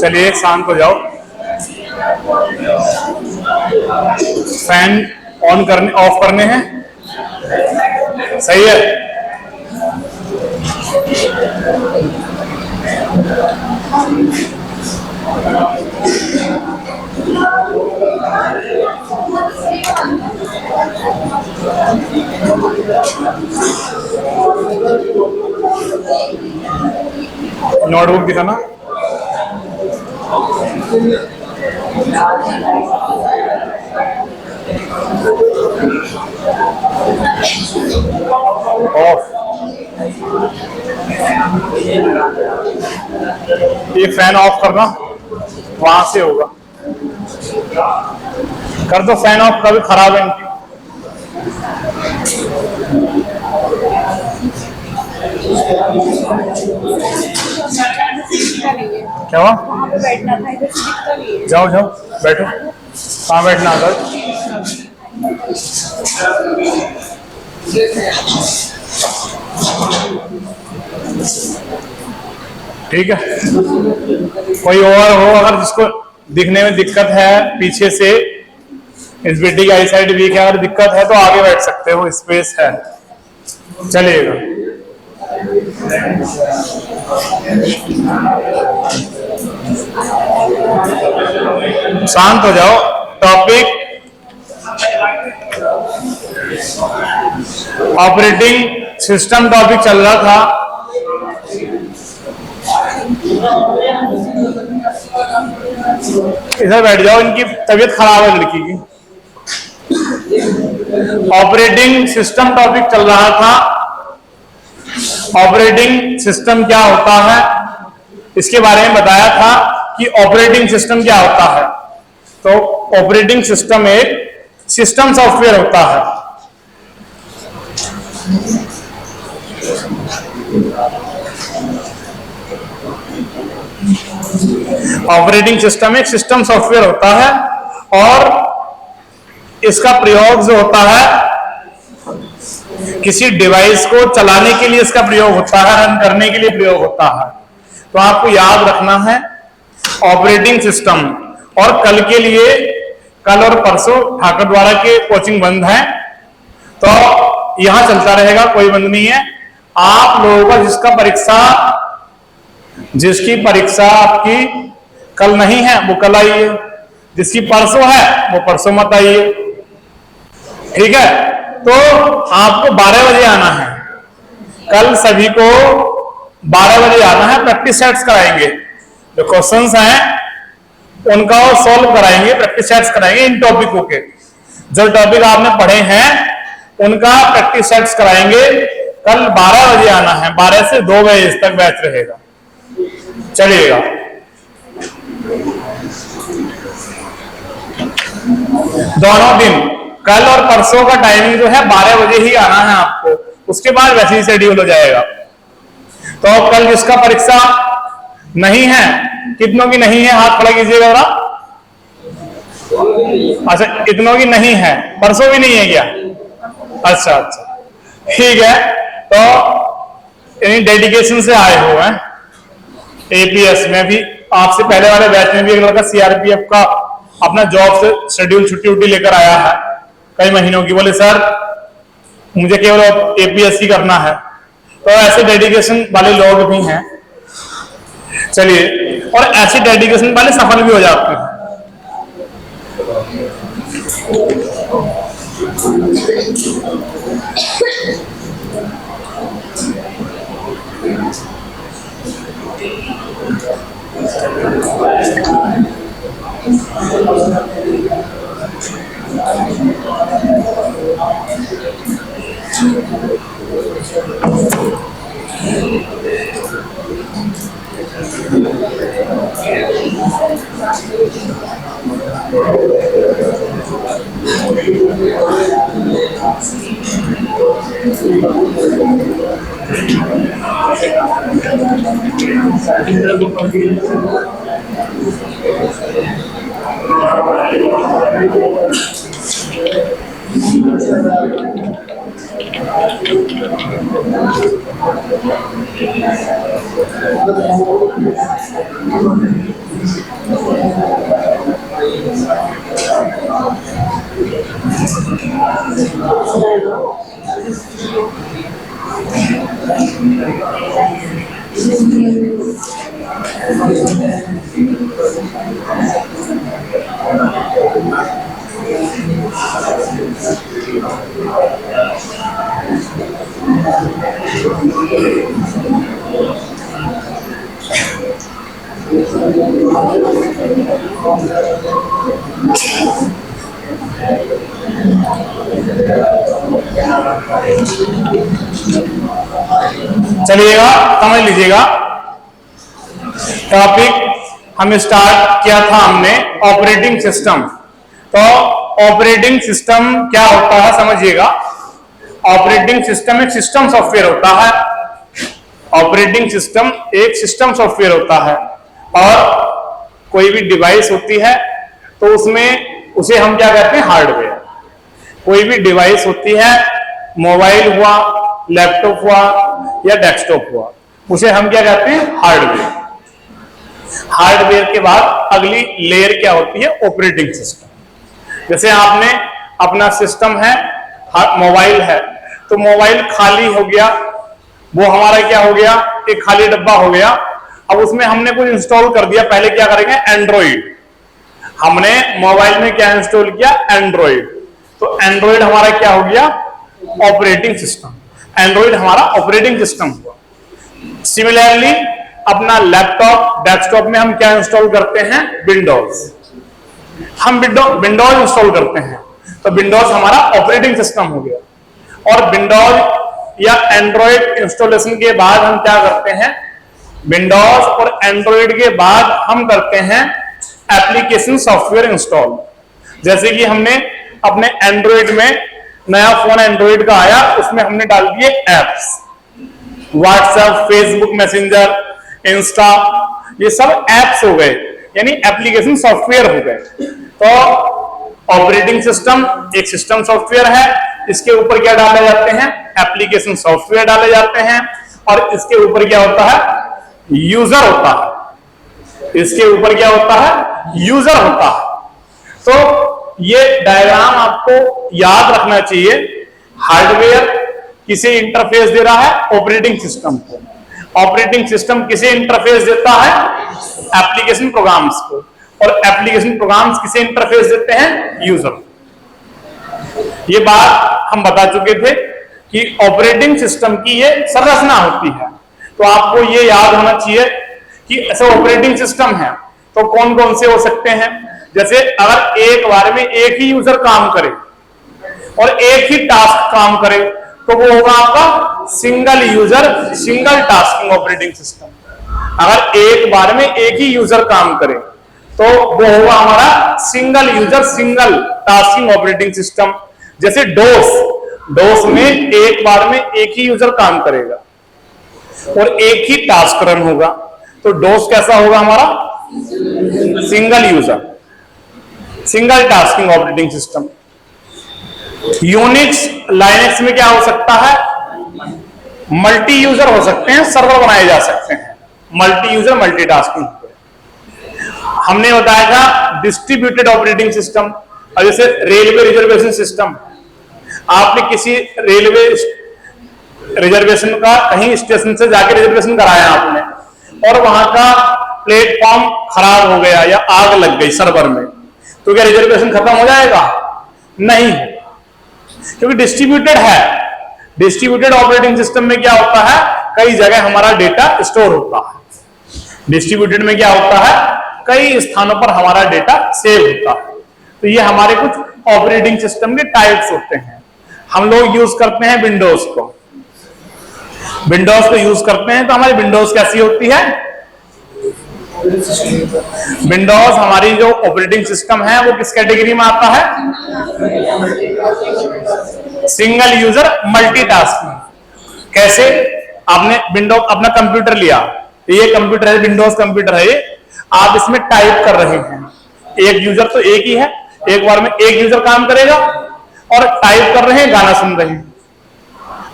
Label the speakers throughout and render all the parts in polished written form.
Speaker 1: चलिए शांत हो जाओ। फैन ऑन करने ऑफ करने हैं, सही है। नोटबुक दिखाना। ऑफ। ये फैन ऑफ करना, वहां से होगा। कर दो फैन ऑफ, कभी खराब है इनकी। क्या हुआ? जाओ जाओ बैठो। कहाँ बैठना आता? ठीक है। कोई और हो अगर जिसको दिखने में दिक्कत है, पीछे से इस बेटी की आई साइड वीक है, अगर दिक्कत है तो आगे बैठ सकते हो, स्पेस है, चलिएगा। शांत हो जाओ। टॉपिक ऑपरेटिंग सिस्टम टॉपिक चल रहा था। इधर बैठ जाओ, इनकी तबीयत खराब है लड़की की। ऑपरेटिंग सिस्टम टॉपिक चल रहा था। ऑपरेटिंग सिस्टम क्या होता है इसके बारे में बताया था कि ऑपरेटिंग सिस्टम क्या होता है। तो ऑपरेटिंग सिस्टम एक सिस्टम सॉफ्टवेयर होता है। ऑपरेटिंग सिस्टम एक सिस्टम सॉफ्टवेयर होता है और इसका प्रयोग जो होता है किसी डिवाइस को चलाने के लिए इसका प्रयोग होता है, रन करने के लिए प्रयोग होता है। तो आपको याद रखना है ऑपरेटिंग सिस्टम। और कल के लिए, कल और परसों ठाकर द्वारा के कोचिंग बंद है, तो यहां चलता रहेगा, कोई बंद नहीं है। आप लोगों का जिसकी परीक्षा आपकी कल नहीं है वो कल आइए, जिसकी परसों है वो परसों मत आइए, ठीक है। तो आपको 12 बजे आना है, कल सभी को 12 बजे आना है। प्रैक्टिस सेट्स कराएंगे, जो क्वेश्चंस हैं उनका वो सॉल्व कराएंगे, प्रैक्टिस सेट्स कराएंगे इन टॉपिकों के। जो टॉपिक आपने पढ़े हैं उनका प्रैक्टिस सेट्स कराएंगे। कल 12 बजे आना है, 12 से 2 बजे तक बैच रहेगा, चलिएगा। दोनों दिन कल और परसों का टाइमिंग जो है 12 बजे ही आना है आपको, उसके बाद वैसे ही शेड्यूल हो जाएगा। तो कल जिसका परीक्षा नहीं है, कितनों की नहीं है हाथ खड़ा कीजिएगा जरा। अच्छा, कितनों की नहीं है? परसों भी नहीं है क्या? अच्छा अच्छा, ठीक है। तो डेडिकेशन से आए हो हैं। एपीएस में भी आपसे पहले वाले बैच में भी एक लड़का सीआरपीएफ का अपना जॉब से शेड्यूल छुट्टी उट्टी लेकर आया है कई महीनों की, बोले सर मुझे केवल एपीएससी करना है। तो ऐसे डेडिकेशन वाले लोग भी हैं, चलिए। और ऐसे डेडिकेशन वाले सफल भी हो जाते हैं। चलिएगा, समझ लीजिएगा। टॉपिक हम स्टार्ट किया था हमने ऑपरेटिंग सिस्टम। तो ऑपरेटिंग सिस्टम क्या होता है समझिएगा। ऑपरेटिंग सिस्टम एक सिस्टम सॉफ्टवेयर होता है। ऑपरेटिंग सिस्टम एक सिस्टम सॉफ्टवेयर होता है, और कोई भी डिवाइस होती है तो उसमें उसे हम क्या कहते हैं, हार्डवेयर। कोई भी डिवाइस होती है, मोबाइल हुआ, लैपटॉप हुआ या डेस्कटॉप हुआ, उसे हम क्या कहते हैं, हार्डवेयर। हार्डवेयर के बाद अगली लेयर क्या होती है, ऑपरेटिंग सिस्टम। जैसे आपने अपना सिस्टम है, मोबाइल है, तो मोबाइल खाली हो गया, वो हमारा क्या हो गया, एक खाली डब्बा हो गया। अब उसमें हमने कुछ इंस्टॉल कर दिया। पहले क्या करेंगे, एंड्रॉइड। हमने मोबाइल में क्या इंस्टॉल किया, एंड्रॉइड। तो एंड्रॉइड हमारा क्या हो गया, ऑपरेटिंग सिस्टम। एंड्रॉइड हमारा ऑपरेटिंग सिस्टम हुआ। सिमिलरली अपना लैपटॉप, डेस्कटॉप में हम क्या इंस्टॉल करते हैं, विंडोज। हम विंडोज इंस्टॉल करते हैं, तो विंडोज हमारा ऑपरेटिंग सिस्टम हो गया। और विंडोज या एंड्रॉइड इंस्टॉलेशन के बाद हम क्या करते हैं, विंडोज और एंड्रॉइड के बाद हम करते हैं एप्लीकेशन सॉफ्टवेयर इंस्टॉल। जैसे कि हमने अपने एंड्रॉइड में, नया फोन एंड्रॉइड का आया, उसमें हमने डाल दिए apps, WhatsApp, Facebook messenger, Insta, ये सब एप्स हो गए, यानी एप्लीकेशन सॉफ्टवेयर हो गए। तो ऑपरेटिंग सिस्टम एक सिस्टम सॉफ्टवेयर है, इसके ऊपर क्या डाले जाते हैं, एप्लीकेशन सॉफ्टवेयर डाले जाते हैं, और इसके ऊपर क्या होता है, यूजर होता है। इसके ऊपर क्या होता है, यूजर होता है। तो ये डायग्राम आपको याद रखना चाहिए। हार्डवेयर किसे इंटरफेस दे रहा है, ऑपरेटिंग सिस्टम को। ऑपरेटिंग सिस्टम किसे इंटरफेस देता है, एप्लीकेशन प्रोग्राम्स को। और एप्लीकेशन प्रोग्राम्स किसे इंटरफेस देते हैं, यूजर। ये बात हम बता चुके थे कि ऑपरेटिंग सिस्टम की ये संरचना होती है। तो आपको ये याद होना चाहिए कि ऐसा ऑपरेटिंग सिस्टम है तो कौन कौन से हो सकते हैं। जैसे अगर एक बार में एक ही यूजर काम करे और एक ही टास्क काम करे, तो वो होगा आपका single user, single tasking operating system. अगर एक बार में एक ही यूजर काम करे तो वो होगा हमारा single user, single tasking operating system. जैसे डोस में एक बार में एक ही यूजर काम करेगा और एक ही टास्क रन होगा, तो डोस कैसा होगा हमारा, single user, single tasking operating system. Unix, Linux में क्या हो सकता है, मल्टी यूजर हो सकते हैं, सर्वर बनाए जा सकते हैं, मल्टी यूजर, मल्टीटास्किंग। हमने बताया था डिस्ट्रीब्यूटेड ऑपरेटिंग सिस्टम। और जैसे रेलवे रिजर्वेशन सिस्टम, आपने किसी रेलवे रिजर्वेशन का कहीं स्टेशन से जाके रिजर्वेशन कराया आपने, और वहां का प्लेटफॉर्म खराब हो गया या आग लग गई सर्वर में, तो क्या रिजर्वेशन खत्म हो जाएगा? नहीं, क्योंकि डिस्ट्रीब्यूटेड है। डिस्ट्रीब्यूटेड ऑपरेटिंग सिस्टम में क्या होता है, कई जगह हमारा डेटा स्टोर होता है। डिस्ट्रीब्यूटेड में क्या होता है, कई स्थानों पर हमारा डेटा सेव होता है। तो ये हमारे कुछ ऑपरेटिंग सिस्टम के टाइप्स होते हैं। हम लोग यूज करते हैं विंडोज को। विंडोज को यूज करते हैं तो हमारी विंडोज कैसी होती है? विंडोज हमारी जो ऑपरेटिंग सिस्टम है वो किस कैटेगरी में आता है? Single user multitasking. कैसे? आपने विंडोज अपना कंप्यूटर लिया, ये कंप्यूटर है, विंडोज कंप्यूटर है, आप इसमें टाइप कर रहे हैं। एक यूजर तो एक ही है, एक बार में एक यूजर काम करेगा, और टाइप कर रहे हैं, गाना सुन रहे हैं,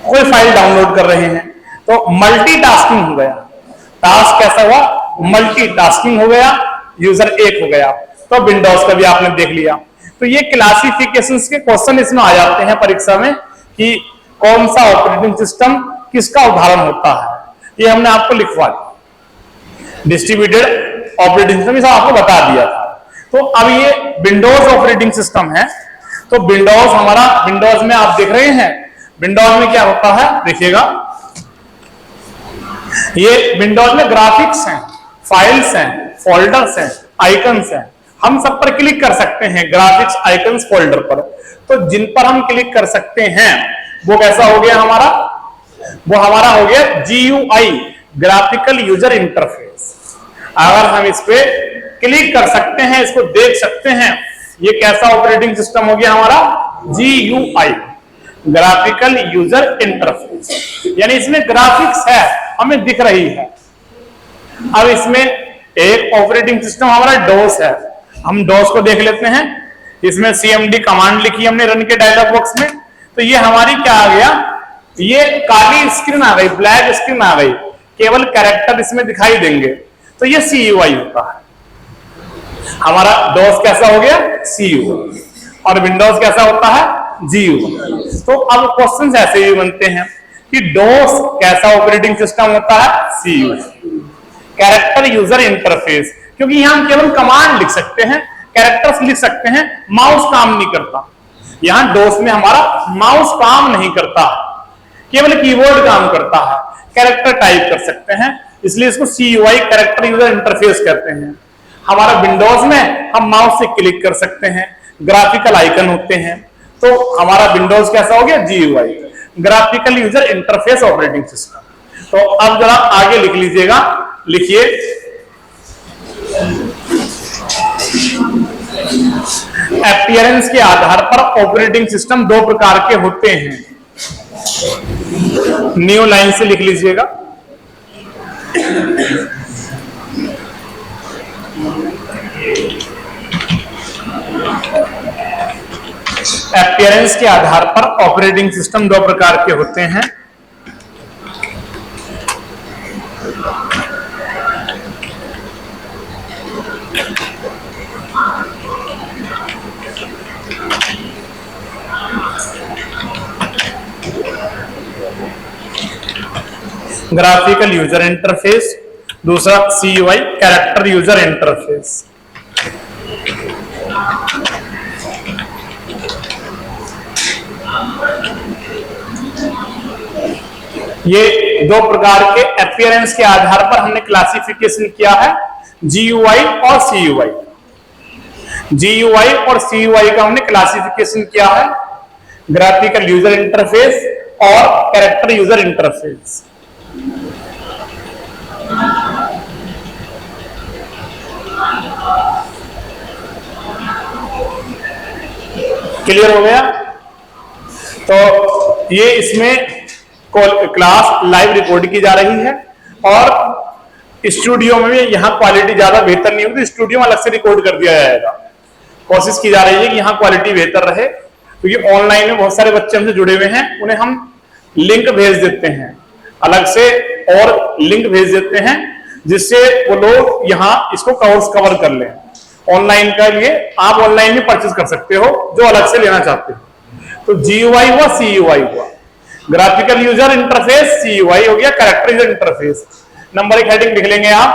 Speaker 1: कोई फाइल डाउनलोड कर रहे हैं, तो मल्टीटास्किंग हो गया। टास्क कैसा हुआ? मल्टीटास्किंग हो गया, यूजर एक हो गया। तो विंडोज का भी आपने देख लिया। तो ये क्लासिफिकेशंस के क्वेश्चन इसमें आ जाते हैं परीक्षा में कि कौन सा ऑपरेटिंग सिस्टम किसका उदाहरण होता है। ये हमने आपको लिखवा दिया। डिस्ट्रीब्यूटेड ऑपरेटिंग सिस्टम ये आपको बता दिया था। तो अब ये विंडोज ऑपरेटिंग सिस्टम है। तो विंडोज हमारा, विंडोज में आप देख रहे हैं, विंडोज में क्या होता है देखिएगा, ये विंडोज में ग्राफिक्स हैं, फाइल्स हैं, फोल्डर्स हैं, आइकन्स हैं। हम सब पर क्लिक कर सकते हैं, ग्राफिक्स, आइकन्स, फोल्डर पर। तो जिन पर हम क्लिक कर सकते हैं वो कैसा हो गया हमारा? वो हमारा हो गया GUI, ग्राफिकल यूजर इंटरफेस। अगर हम इस पे क्लिक कर सकते हैं, इसको देख सकते हैं, ये कैसा ऑपरेटिंग सिस्टम हो गया हमारा? GUI, graphical user interface. यानी इसमें ग्राफिक्स है, हमें दिख रही है। अब इसमें एक ऑपरेटिंग सिस्टम हमारा डोस है। हम डोस को देख लेते हैं। इसमें CMD कमांड लिखी हमने रन के डायलॉग बॉक्स में। तो ये हमारी क्या आ गया? ये काली स्क्रीन आ गई, ब्लैक स्क्रीन आ गई, केवल कैरेक्टर इसमें दिखाई देंगे। तो ये CUI होता है। हमारा डोस कैसा हो गया? CUI। और विंडोज कैसा होता है? GUI। तो अब क्वेश्चन ऐसे भी बनते हैं कि डोस कैसा ऑपरेटिंग सिस्टम होता है? CUI, character user interface. क्योंकि यहां हम केवल कमांड लिख सकते हैं, कैरेक्टर्स लिख सकते हैं, माउस काम नहीं करता। यहां डोस में हमारा माउस काम नहीं करता, केवल कीबोर्ड काम करता है, कैरेक्टर टाइप कर सकते हैं, इसलिए इसको CUI, कैरेक्टर यूजर इंटरफेस कहते हैं। हमारा विंडोज में हम माउस से क्लिक कर सकते हैं, ग्राफिकल आइकन होते हैं। तो हमारा विंडोज कैसा हो गया? GUI, graphical user interface operating system. तो अब जरा आगे लिख लीजिएगा, लिखिए अपीयरेंस के आधार पर ऑपरेटिंग सिस्टम दो प्रकार के होते हैं। न्यू लाइन से लिख लीजिएगा। अपीयरेंस के आधार पर ऑपरेटिंग सिस्टम दो प्रकार के होते हैं। ग्राफिकल यूजर इंटरफेस, दूसरा CUI, कैरेक्टर यूजर इंटरफेस। ये दो प्रकार के अपीयरेंस के आधार पर हमने क्लासिफिकेशन किया है, GUI और CUI। GUI और CUI का हमने क्लासिफिकेशन किया है, ग्राफिकल यूजर इंटरफेस और कैरेक्टर यूजर इंटरफेस। क्लियर हो गया? तो ये इसमें क्लास लाइव रिकॉर्ड की जा रही है, और स्टूडियो में भी यहाँ क्वालिटी ज्यादा बेहतर नहीं होगी, स्टूडियो में अलग से रिकॉर्ड कर दिया जाएगा। कोशिश की जा रही है कि यहाँ क्वालिटी बेहतर रहे, क्योंकि ऑनलाइन में बहुत सारे बच्चे हमसे जुड़े हुए हैं, उन्हें हम लिंक भेज देते हैं अलग से, और लिंक भेज देते हैं जिससे वो लोग यहाँ इसको कवर कर लें। ऑनलाइन का लिए आप ऑनलाइन में परचेज कर सकते हो जो अलग से लेना चाहते हो। तो GUI हुआ, CUI हुआ, ग्राफिकल यूजर इंटरफेस CUI हो गया, कैरेक्टर यूजर इंटरफेस। नंबर एक हेडिंग लिख लेंगे आप,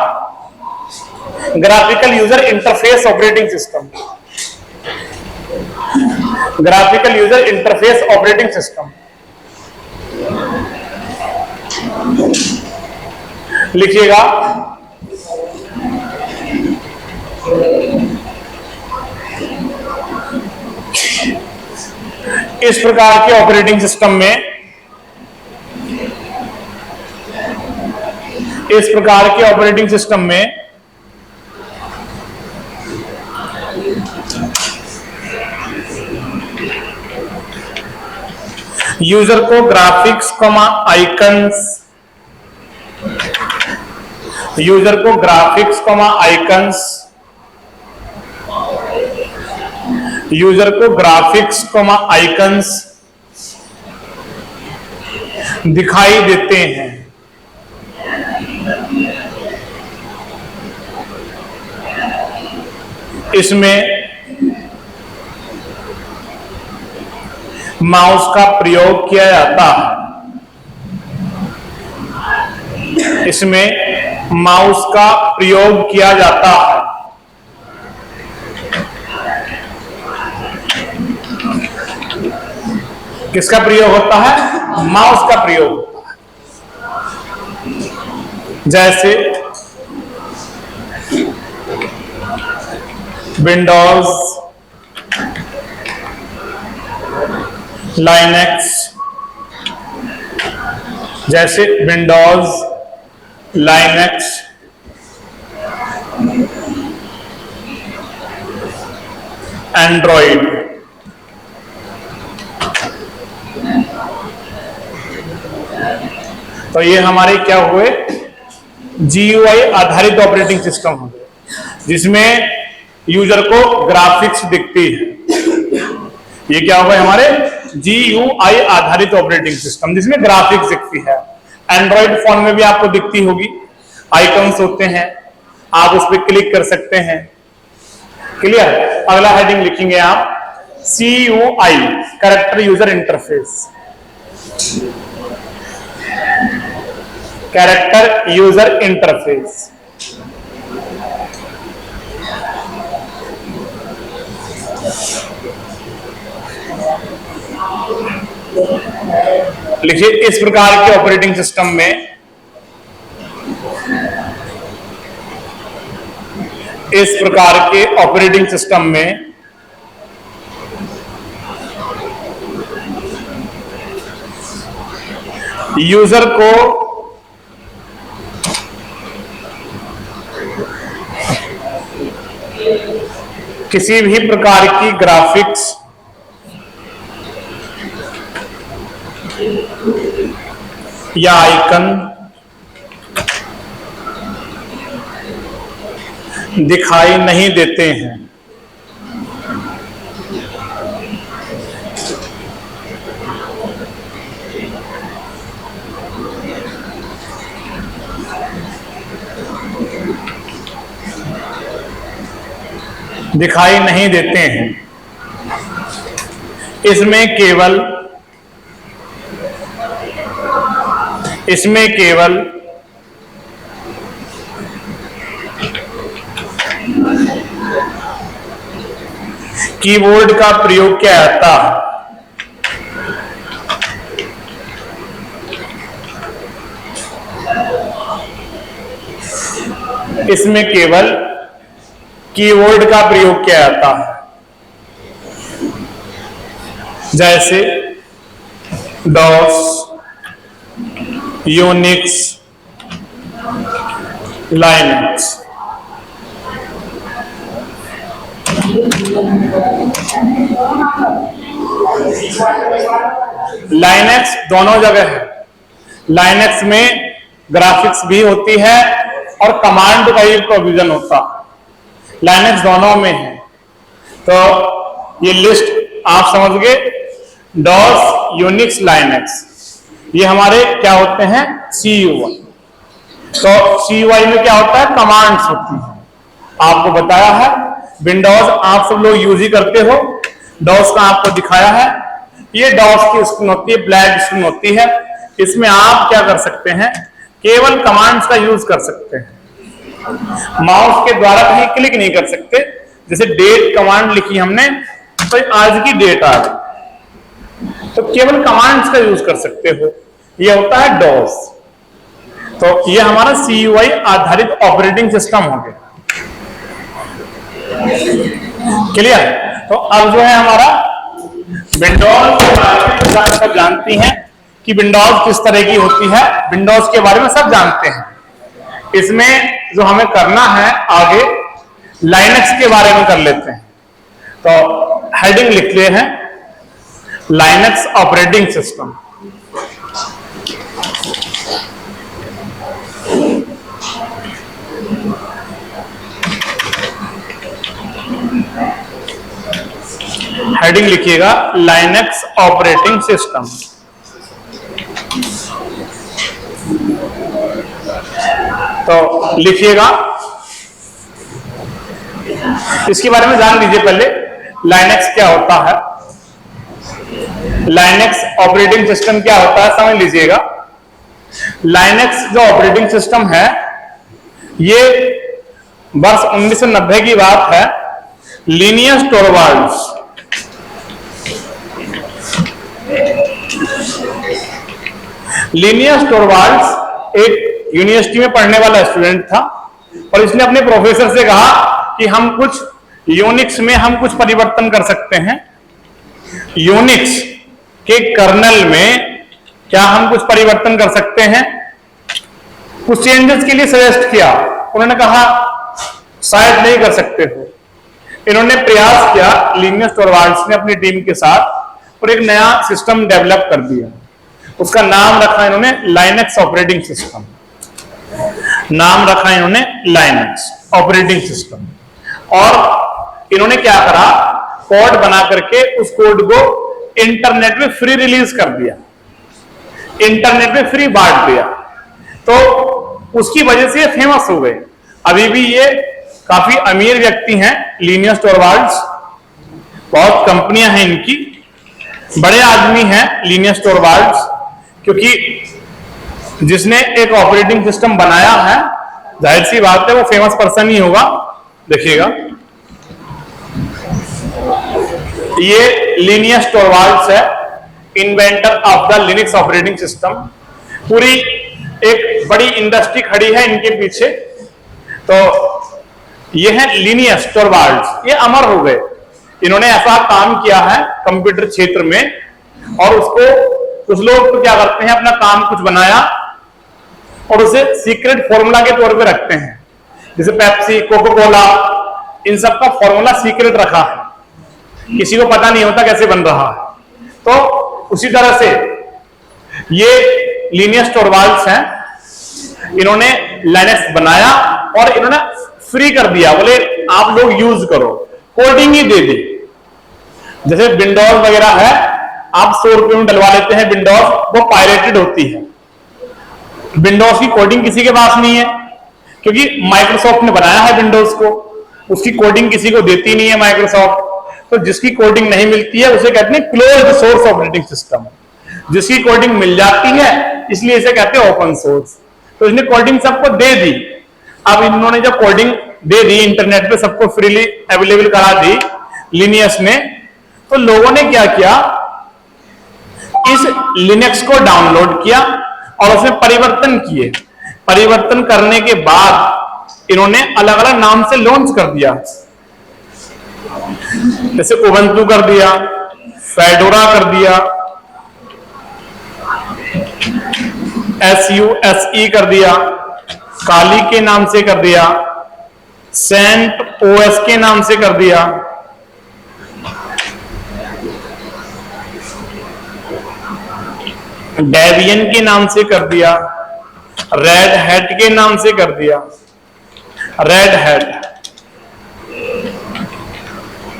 Speaker 1: graphical user interface operating system. Graphical user interface operating system. लिखिएगा इस प्रकार के ऑपरेटिंग सिस्टम में, इस प्रकार के ऑपरेटिंग सिस्टम में यूजर को ग्राफिक्स कॉमा आइकन्स, यूजर को ग्राफिक्स कॉमा आइकन्स, यूजर को ग्राफिक्स कॉमा आइकन्स दिखाई देते हैं। इसमें माउस का प्रयोग किया जाता है, इसमें माउस का प्रयोग किया जाता है। किसका प्रयोग होता है? माउस का प्रयोग होता है। जैसे विंडोज, लाइनेक्स, जैसे विंडोज, लाइनेक्स, एंड्रॉइड। तो ये हमारे क्या हुए? GUI आधारित ऑपरेटिंग सिस्टम हो गए, जिसमें यूजर को ग्राफिक्स दिखती है। ये क्या हुआ हमारे? GUI आधारित ऑपरेटिंग सिस्टम, जिसमें ग्राफिक्स दिखती है। एंड्रॉइड फोन में भी आपको दिखती होगी, आइकन्स होते हैं, आप उस पर क्लिक कर सकते हैं। क्लियर? अगला हेडिंग लिखेंगे आप CUI, character user interface. Character user interface. लिखिए इस प्रकार के ऑपरेटिंग सिस्टम में, इस प्रकार के ऑपरेटिंग सिस्टम में यूजर को किसी भी प्रकार की ग्राफिक्स या आइकन दिखाई नहीं देते हैं। दिखाई नहीं देते हैं। इसमें केवल कीबोर्ड का प्रयोग किया जाता है। इसमें केवल कीबोर्ड का प्रयोग किया जाता है, जैसे डॉस, यूनिक्स, लाइनेक्स। लाइनेक्स दोनों जगह है। लाइनेक्स में ग्राफिक्स भी होती है और कमांड का ही प्रोविजन होता है। लाइनेक्स दोनों में है। तो ये लिस्ट आप समझ गए, डॉस, यूनिक्स, लाइनेक्स, ये हमारे क्या होते हैं? CUI। तो CUI में क्या होता है? कमांड्स होती हैं। आपको बताया है, विंडोज आप सब लोग यूज ही करते हो, डॉस का आपको दिखाया है। ये डॉस की स्क्रीन होती है, ब्लैक स्क्रीन होती है। इसमें आप क्या कर सकते हैं? केवल कमांड्स का यूज कर सकते हैं, माउस के द्वारा कहीं क्लिक नहीं कर सकते। जैसे डेट कमांड लिखी हमने, तो आज की डेट आ गई, तो केवल कमांड्स का यूज कर सकते हो। ये होता है डॉस। तो ये हमारा CUI आधारित ऑपरेटिंग सिस्टम हो गया। क्लियर? तो अब जो है हमारा विंडोज के बारे में सब जानती हैं कि विंडोज किस तरह की होती है, विंडोज के बारे में सब जानते हैं। इसमें जो हमें करना है आगे, लाइनक्स के बारे में कर लेते हैं। तो हेडिंग लिख लिए हैं लाइनक्स ऑपरेटिंग सिस्टम। हेडिंग लिखिएगा लाइनक्स ऑपरेटिंग सिस्टम। तो लिखिएगा, इसके बारे में जान लीजिए पहले लाइनक्स क्या होता है, लाइनक्स ऑपरेटिंग सिस्टम क्या होता है समझ लीजिएगा। लाइनक्स जो ऑपरेटिंग सिस्टम है ये वर्ष 1990 की बात है। लिनियस टोरवाल्ड्स एक यूनिवर्सिटी में पढ़ने वाला स्टूडेंट था और इसने अपने प्रोफेसर से कहा कि हम कुछ यूनिक्स में हम कुछ परिवर्तन कर सकते हैं, यूनिक्स के कर्नल में क्या हम कुछ परिवर्तन कर सकते हैं। कुछ चेंजेस के लिए सजेस्ट किया, उन्होंने कहा शायद नहीं कर सकते हो। इन्होंने प्रयास किया, लिनियस टोरवाल्ड्स ने अपनी टीम के साथ, और एक नया सिस्टम डेवलप कर दिया। उसका नाम रखा इन्होंने लाइनक्स ऑपरेटिंग सिस्टम। नाम रखा इन्होंने लाइनक्स ऑपरेटिंग सिस्टम। और इन्होंने क्या करा, कोड बना करके उस कोड को इंटरनेट में फ्री रिलीज कर दिया, इंटरनेट में फ्री बांट दिया। तो उसकी वजह से ये फेमस हो गए। अभी भी ये काफी अमीर व्यक्ति हैं लिनियस टोरवाल्ड्स, बहुत कंपनियां हैं इनकी, बड़े आदमी हैं लिनियस टोरवाल्ड्स, क्योंकि जिसने एक ऑपरेटिंग सिस्टम बनाया है जाहिर सी बात है वो फेमस पर्सन ही होगा। देखिएगा ये लिनियस टोरवाल्ड्स है, inventor of the Linux operating system. पूरी एक बड़ी इंडस्ट्री खड़ी है इनके पीछे। तो ये है लिनियस टोरवाल्ड्स, ये अमर हो गए। इन्होंने ऐसा काम किया है कंप्यूटर क्षेत्र में, और उसको कुछ लोग तो क्या करते हैं, अपना काम कुछ बनाया और उसे सीक्रेट फॉर्मूला के तौर पे रखते हैं। जैसे पेप्सी, कोको कोला, इन सब का फॉर्मूला सीक्रेट रखा है, किसी को पता नहीं होता कैसे बन रहा है। तो उसी तरह से ये लिनियस टोरवाल्ड्स हैं, इन्होंने लाइनक्स बनाया और इन्होंने फ्री कर दिया, बोले आप लोग यूज करो, कोडिंग ही दे दी। जैसे विंडोज वगैरह है, आप 100 रुपए में डलवा लेते हैं विंडोज, वो पायरेटेड होती है। विंडोज की कोडिंग किसी के पास नहीं है, क्योंकि माइक्रोसॉफ्ट ने बनाया है विंडोज को, उसकी कोडिंग किसी को देती नहीं है माइक्रोसॉफ्ट। तो जिसकी कोडिंग नहीं मिलती है उसे कहते हैं क्लोज्ड सोर्स ऑपरेटिंग सिस्टम। जिसकी कोडिंग मिल जाती है इसलिए इसे कहते हैं ओपन सोर्स। तो इसने कोडिंग सबको दे दी। अब इन्होंने जब कोडिंग दे दी, इंटरनेट पे सबको फ्रीली अवेलेबल करा दी लिनियस ने, तो लोगों ने क्या किया, इस लिनक्स को डाउनलोड किया और उसमें परिवर्तन किए। परिवर्तन करने के बाद इन्होंने अलग अलग नाम से लॉन्च कर दिया। जैसे उबंटू कर दिया, फेडोरा कर दिया, SUSE कर दिया, काली के नाम से कर दिया, सेंट OS के नाम से कर दिया, डेबियन के नाम से कर दिया, रेड हैट के नाम से कर दिया, रेड हैट।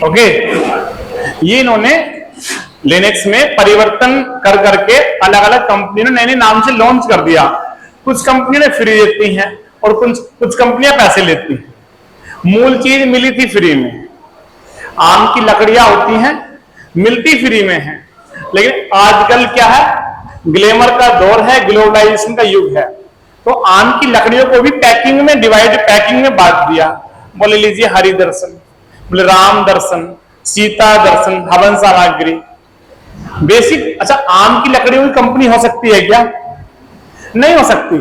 Speaker 1: ओके, ये इन्होंने लिनक्स में परिवर्तन कर करके अलग अलग कंपनी ने नए नए नाम से लॉन्च कर दिया। कुछ कंपनियों ने फ्री देती हैं और कुछ कंपनियां पैसे लेती हैं। मूल चीज मिली थी फ्री में, आम की लकड़ियां होती हैं, मिलती फ्री में है। लेकिन आजकल क्या है, ग्लैमर का दौर है, ग्लोबलाइजेशन का युग है। तो आम की लकड़ियों को भी पैकिंग में डिवाइड, पैकिंग में बांट दिया। बोले लीजिए हरि दर्शन, बोले राम दर्शन, सीता दर्शन, हवन सामग्री, बेसिक। अच्छा, आम की लकड़ियों की कंपनी हो सकती है क्या? नहीं हो सकती।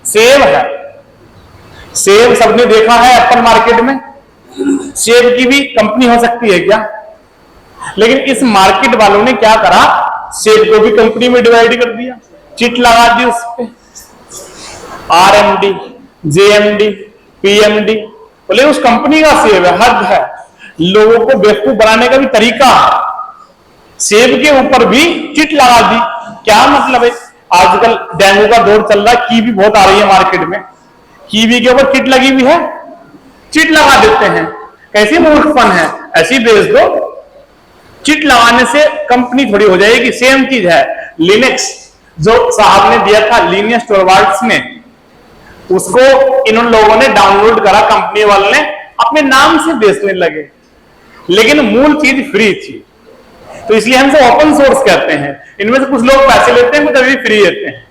Speaker 1: सेब है, सेब सबने देखा है एप्पल मार्केट में, सेब की भी कंपनी हो सकती है क्या? लेकिन इस मार्केट वालों ने क्या करा, सेब को भी कंपनी में डिवाइड कर दिया, चिट लगा दी उस पे, RMD, JMD, PMD। बोले उस कंपनी का सेब है, हद है। लोगों को बेवकूफ बनाने का भी तरीका, सेब के ऊपर भी चिट लगा दी। क्या मतलब है? आजकल डेंगू का दौर चल रहा है, कीवी बहुत आ रही है मार्केट में, कीवी के ऊपर चिट लगी हुई है, चिट लगा देते हैं। कैसी मूर्खपन है, ऐसी बेच दो। चिट लगाने से कंपनी थोड़ी हो जाएगी। सेम चीज है लिनक्स, जो साहब ने दिया था लिनियस टोरवाल्ड्स ने, उसको इन लोगों ने डाउनलोड करा, कंपनी वालों ने अपने नाम से बेचने लगे, लेकिन मूल चीज फ्री थी। तो इसलिए हम इसे ओपन सोर्स कहते हैं। इनमें से कुछ लोग पैसे लेते हैं, कुछ अभी फ्री देते हैं।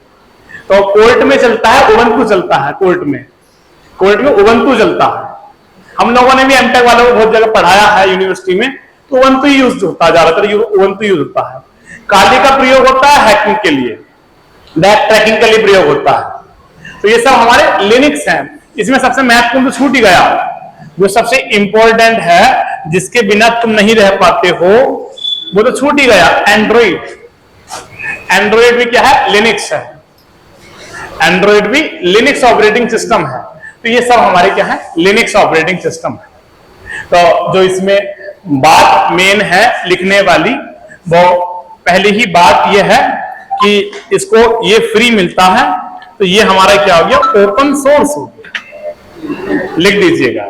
Speaker 1: तो कोर्ट में चलता है उबंटू, चलता है कोर्ट में उबंटू चलता है। हम लोगों ने भी एमटेक वालों को बहुत जगह पढ़ाया है यूनिवर्सिटी में, तो उबंटू यूज होता है, ज्यादातर उबंटू यूज होता है। काली का प्रयोग होता है हैकिंग के लिए, बैक ट्रैकिंग के लिए प्रयोग होता है। तो ये सब हमारे लिनक्स हैं। इसमें सबसे महत्वपूर्ण तो छूट ही गया, जो सबसे इंपॉर्टेंट है, जिसके बिना तुम नहीं रह पाते हो, वो तो छूट ही गया, एंड्रॉइड। एंड्रॉइड भी क्या है? लिनक्स है। एंड्रॉइड भी लिनक्स ऑपरेटिंग सिस्टम है। तो ये सब हमारे क्या है? लिनक्स ऑपरेटिंग सिस्टम है। तो जो इसमें बात मेन है लिखने वाली, वो पहली ही बात ये है कि इसको ये फ्री मिलता है, तो ये हमारा क्या हो गया? ओपन सोर्स हो गया। लिख दीजिएगा,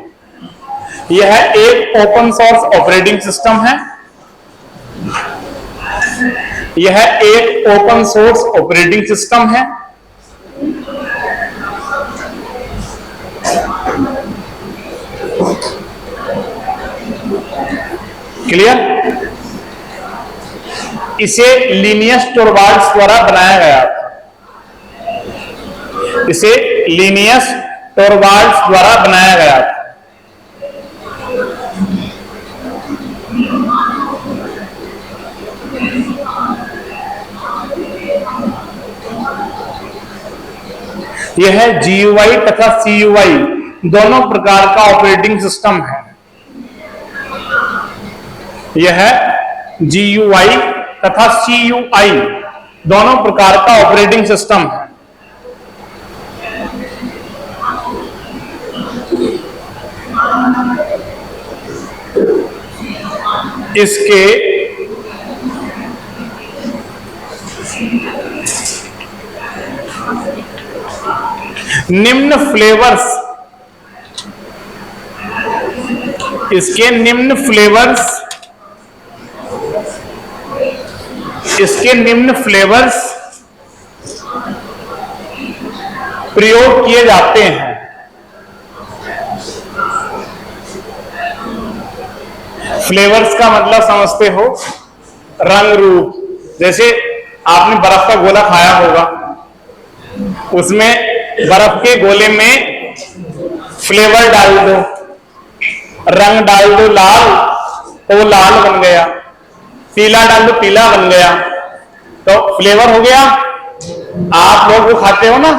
Speaker 1: यह है एक ओपन सोर्स ऑपरेटिंग सिस्टम है। यह एक ओपन सोर्स ऑपरेटिंग सिस्टम है। क्लियर? इसे लिनियस टोरवाल्ड्स द्वारा बनाया गया था। इसे लिनियस टोरवाल्ड्स द्वारा बनाया गया था। यह GUI तथा CUI दोनों प्रकार का ऑपरेटिंग सिस्टम है। यह GUI तथा CUI दोनों प्रकार का ऑपरेटिंग सिस्टम है। इसके निम्न फ्लेवर्स, इसके निम्न फ्लेवर्स प्रयोग किए जाते हैं। फ्लेवर्स का मतलब समझते हो? रंग रूप। जैसे आपने बर्फ का गोला खाया होगा, उसमें बर्फ के गोले में फ्लेवर डाल दो, रंग डाल दो लाल, तो वो लाल बन गया। पीला डाल दो, पीला बन गया, तो फ्लेवर हो गया। आप लोग वो खाते हो ना,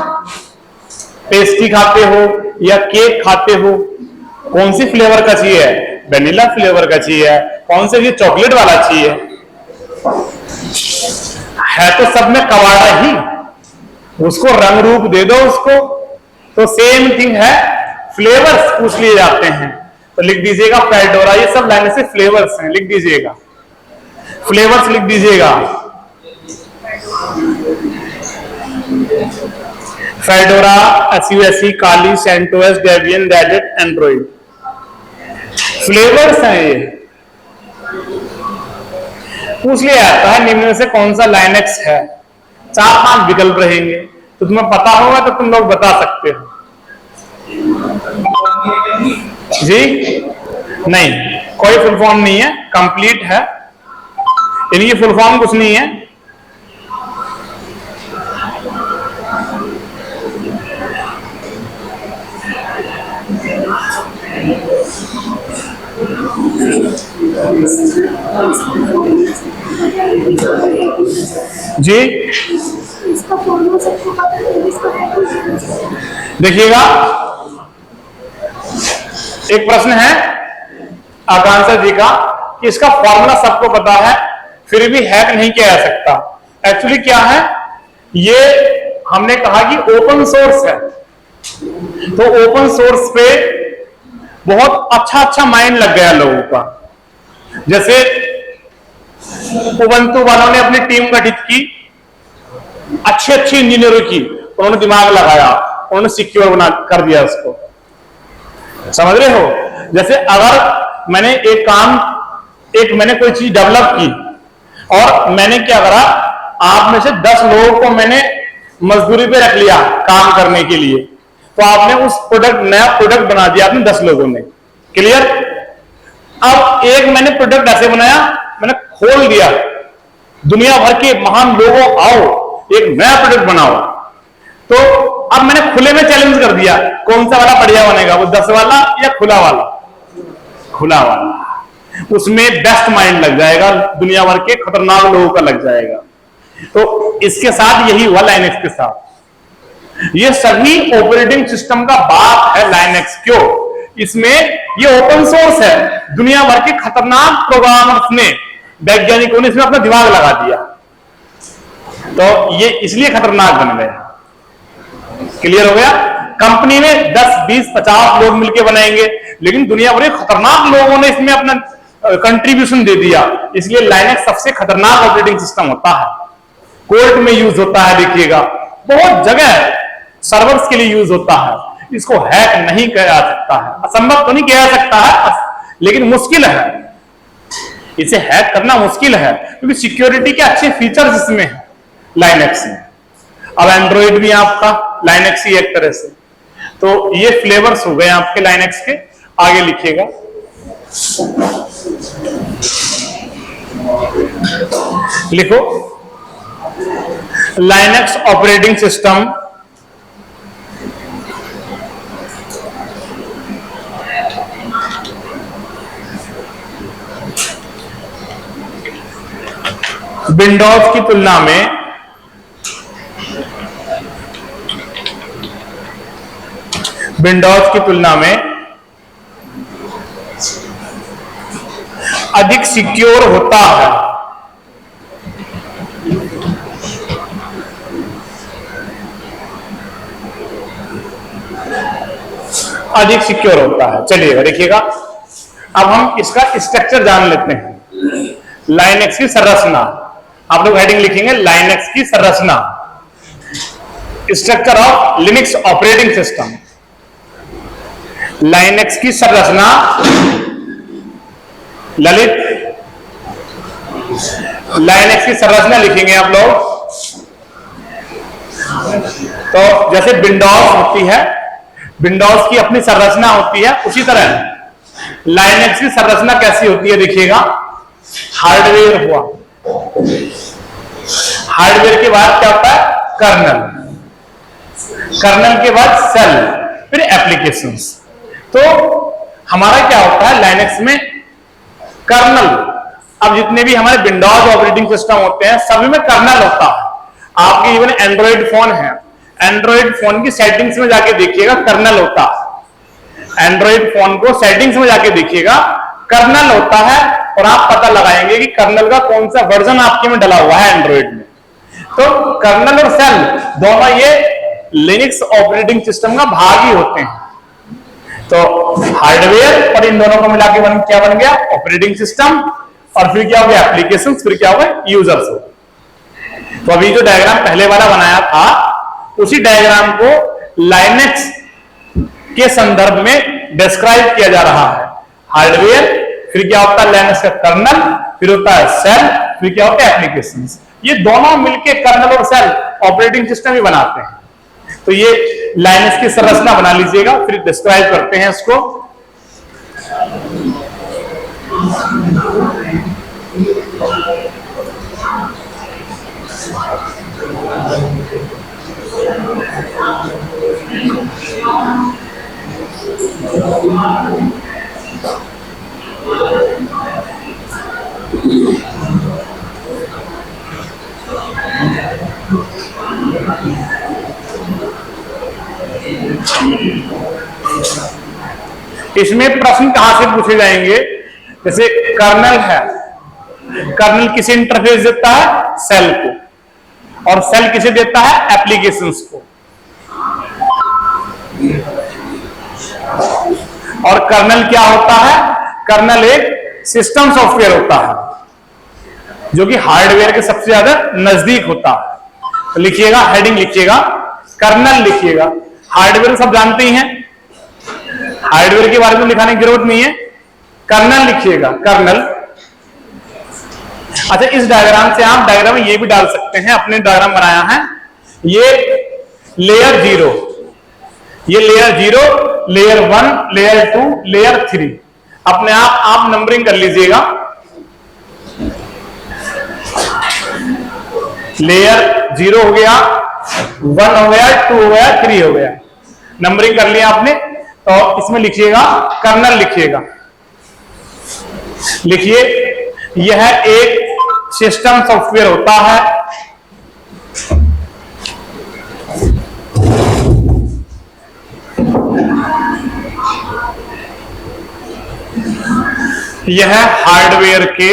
Speaker 1: पेस्ट्री खाते हो या केक खाते हो, कौन सी फ्लेवर का चाहिए? वेनिला फ्लेवर का चाहिए। कौन से? ये चॉकलेट वाला चाहिए। है तो सब में कवाड़ा ही, उसको रंग रूप दे दो उसको। तो सेम थिंग है, फ्लेवर्स पूछ लिए जाते हैं। तो लिख दीजिएगा फेडोरा, ये सब लाइन से फ्लेवर्स हैं, लिख दीजिएगा फ्लेवर्स, लिख दीजिएगा Fedora, SUSE, Kali, CentOS, Debian, Red Hat, Android, flavours हैं ये। पूछ लिया जाता है निम्न में से कौन सा लाइनेक्स है। 4-5 विकल्प रहेंगे, तो तुम्हें पता होगा तो तुम लोग बता सकते हो। जी नहीं, कोई फुल फॉर्म नहीं है, कंप्लीट है। इनकी फुल फॉर्म कुछ नहीं है। जी देखिएगा, एक प्रश्न है आकांक्षा जी का कि इसका फॉर्मूला सबको पता है फिर भी हैक नहीं किया जा सकता। एक्चुअली क्या है, ये हमने कहा कि ओपन सोर्स है, तो ओपन सोर्स पे बहुत अच्छा अच्छा माइंड लग गया लोगों का। जैसे उबंटू वालों ने अपनी टीम गठित की, अच्छी अच्छी इंजीनियरों की, उन्होंने दिमाग लगाया, उन्होंने सिक्योर बना कर दिया उसको। समझ रहे हो? जैसे अगर मैंने मैंने कोई चीज डेवलप की और मैंने क्या करा, आप में से 10 लोगों को मैंने मजदूरी पे रख लिया काम करने के लिए, तो आपने उस नया प्रोडक्ट बना दिया आपने 10 लोगों ने। क्लियर? अब एक मैंने प्रोडक्ट ऐसे बनाया, मैंने खोल दिया, दुनिया भर के महान लोगों आओ एक नया प्रोडक्ट बनाओ, तो अब मैंने खुले में चैलेंज कर दिया, कौन सा वाला बढ़िया बनेगा, वो 10 वाला या खुला वाला? खुला वाला। उसमें बेस्ट माइंड लग जाएगा, दुनिया भर के खतरनाक लोगों का लग जाएगा। तो इसके साथ यही हुआ लाइनेक्स के साथ। ये सभी ऑपरेटिंग सिस्टम का बाप है लाइनेक्स। क्यों? इसमें ये ओपन सोर्स है, दुनिया भर के खतरनाक प्रोग्रामर्स ने, वैज्ञानिकों ने इसमें अपना दिमाग लगा दिया, तो ये इसलिए खतरनाक बन गया। क्लियर हो गया? कंपनी में 10, 20, 50 लोग मिलकर बनाएंगे, लेकिन दुनिया भर के खतरनाक लोगों ने इसमें अपना कंट्रीब्यूशन दे दिया, इसलिए लाइनेक्स सबसे खतरनाक ऑपरेटिंग सिस्टम होता है। कोर्ट में यूज होता है, देखिएगा बहुत जगह सर्वर्स के लिए यूज होता है। इसको हैक नहीं किया जा सकता है, असंभव तो नहीं किया जा सकता है, लेकिन मुश्किल है, इसे हैक करना मुश्किल है, क्योंकि सिक्योरिटी के अच्छे फीचर्स इसमें है लाइनेक्स में। अब एंड्रॉइड भी आपका लाइनेक्स ही एक तरह से। तो ये फ्लेवर्स हो गए आपके लाइनेक्स के। आगे लिखिएगा, लिखो लाइनेक्स ऑपरेटिंग सिस्टम विंडोज की तुलना में अधिक सिक्योर होता है। अधिक सिक्योर होता है। चलिएगा देखिएगा, अब हम इसका स्ट्रक्चर जान लेते हैं। लाइनेक्स की संरचना, आप लोग हेडिंग लिखेंगे लाइनेक्स की संरचना, structure of Linux operating system. Linux की संरचना, ललित लाइनेक्स की संरचना लिखेंगे आप लोग। तो जैसे विंडोज होती है, विंडोज की अपनी संरचना होती है, उसी तरह लाइनेक्स की संरचना कैसी होती है देखिएगा। हार्डवेयर हुआ, हार्डवेयर के बाद क्या होता है? कर्नल, कर्नल के बाद सेल, फिर एप्लीकेशंस। तो हमारा क्या होता है लाइनेक्स में? कर्नल। अब जितने भी हमारे विंडोज ऑपरेटिंग सिस्टम होते हैं सभी में कर्नल होता है। आपके इवन एंड्रॉइड फोन है, एंड्रॉइड फोन की सेटिंग्स में जाके देखिएगा कर्नल होता है। एंड्रॉइड फोन को सेटिंग्स में जाके देखिएगा कर्नल होता है, और आप पता लगाएंगे कि कर्नल का कौन सा वर्जन आपके में डला हुआ है एंड्रॉइड में। तो कर्नल और सेल दोनों ये लिनक्स ऑपरेटिंग सिस्टम का भाग ही होते हैं। तो हार्डवेयर और इन दोनों को मिला के क्या बन गया? ऑपरेटिंग सिस्टम, और फिर क्या हो गया? एप्लीकेशन, फिर क्या हो गया? यूजर्स हो। तो अभी जो डायग्राम पहले वाला बनाया था, उसी डायग्राम को लाइनेक्स के संदर्भ में डिस्क्राइब किया जा रहा है। हार्डवेयर, फिर क्या होता है? लाइनेक्स का कर्नल, फिर होता है सेल, फिर क्या होता है? एप्लीकेशंस। ये दोनों मिलके कर्नल और सेल ऑपरेटिंग सिस्टम ही बनाते हैं। तो ये लाइनेक्स की संरचना बना लीजिएगा, फिर डिस्क्राइब करते हैं इसको। इसमें प्रश्न कहां से पूछे जाएंगे? जैसे कर्नल है, कर्नल किसे इंटरफेस देता है? सेल को। और सेल किसे देता है? एप्लीकेशंस को। और कर्नल क्या होता है? कर्नल एक सिस्टम सॉफ्टवेयर होता है जो कि हार्डवेयर के सबसे ज्यादा नजदीक होता है। तो लिखिएगा, हेडिंग लिखिएगा, कर्नल लिखिएगा। हार्डवेयर सब जानते ही हैं, हार्डवेयर के बारे में लिखाने की जरूरत नहीं है। कर्नल लिखिएगा, कर्नल। अच्छा, इस डायग्राम से आप डायग्राम ये भी डाल सकते हैं, अपने डायग्राम बनाया है। ये लेयर 0, ये लेयर 0, लेयर 1, लेयर 2, लेयर 3, अपने आप नंबरिंग कर लीजिएगा। लेयर 0 हो गया, 1 हो गया, 2 हो गया, 3 हो गया, नंबरिंग कर लिया आपने। तो इसमें लिखिएगा, कर्नल लिखिएगा। लिखिए, यह एक सिस्टम सॉफ्टवेयर होता है यह हार्डवेयर के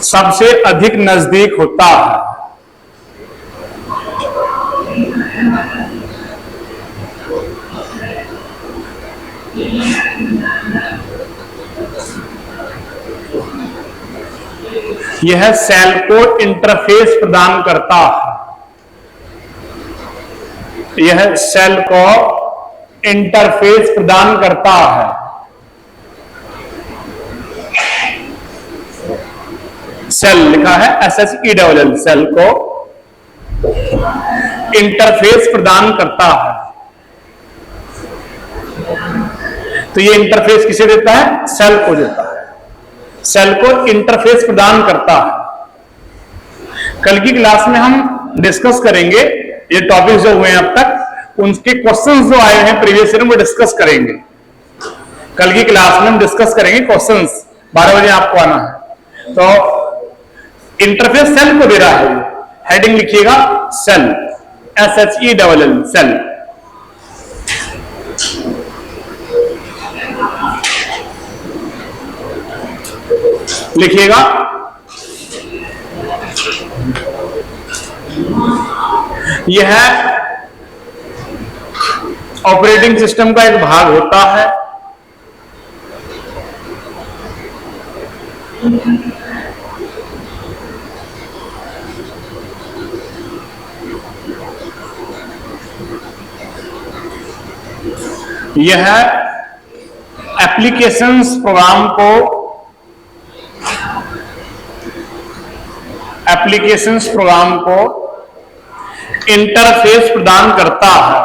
Speaker 1: सबसे अधिक नजदीक होता है। यह सेल को इंटरफेस प्रदान करता है। यह सेल को इंटरफेस प्रदान करता है। सेल लिखा है SHELL, सेल को इंटरफेस प्रदान करता है। तो ये इंटरफेस किसे देता है? सेल को देता है। सेल को इंटरफेस प्रदान करता है। कल की क्लास में हम डिस्कस करेंगे ये टॉपिक जो हुए हैं अब तक, उनके क्वेश्चंस जो आए हैं प्रीवियस ईयर में, वो डिस्कस करेंगे। कल की क्लास में हम डिस्कस करेंगे क्वेश्चंस, 12 बजे आपको आना है। तो इंटरफेस सेल को दे रहा है। हेडिंग लिखिएगा, सेल, SHELL, सेल। लिखिएगा, यह ऑपरेटिंग सिस्टम का एक भाग होता है। यह एप्लीकेशंस प्रोग्राम को इंटरफेस प्रदान करता है।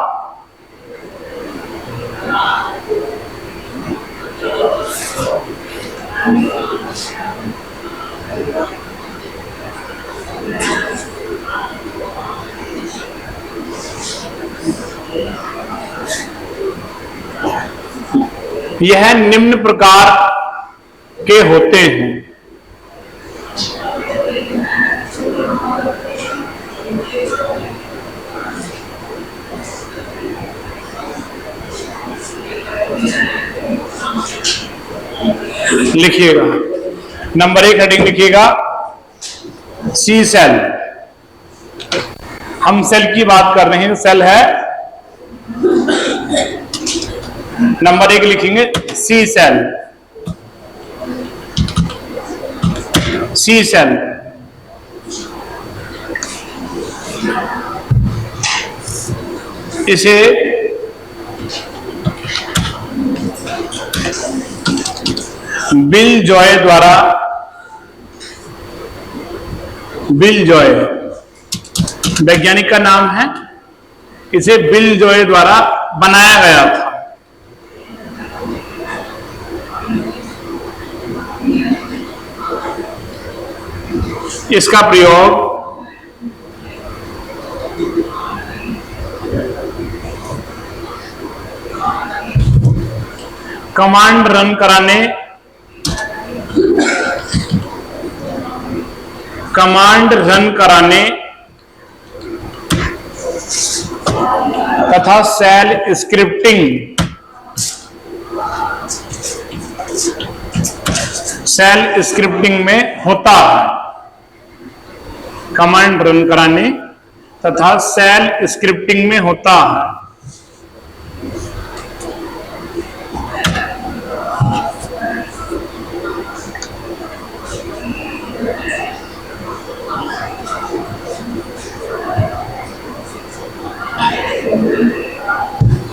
Speaker 1: यह निम्न प्रकार के होते हैं। लिखिएगा, नंबर 1 हेडिंग लिखिएगा, सी सेल। हम सेल की बात कर रहे हैं, सेल है। नंबर 1 लिखेंगे, सी सेल। सी सेल इसे बिल जॉय द्वारा, बिल जॉय वैज्ञानिक का नाम है, इसे बिल जॉय द्वारा बनाया गया था। इसका प्रयोग कमांड रन कराने तथा सेल स्क्रिप्टिंग में होता है। कमांड रन कराने तथा सेल स्क्रिप्टिंग में होता है।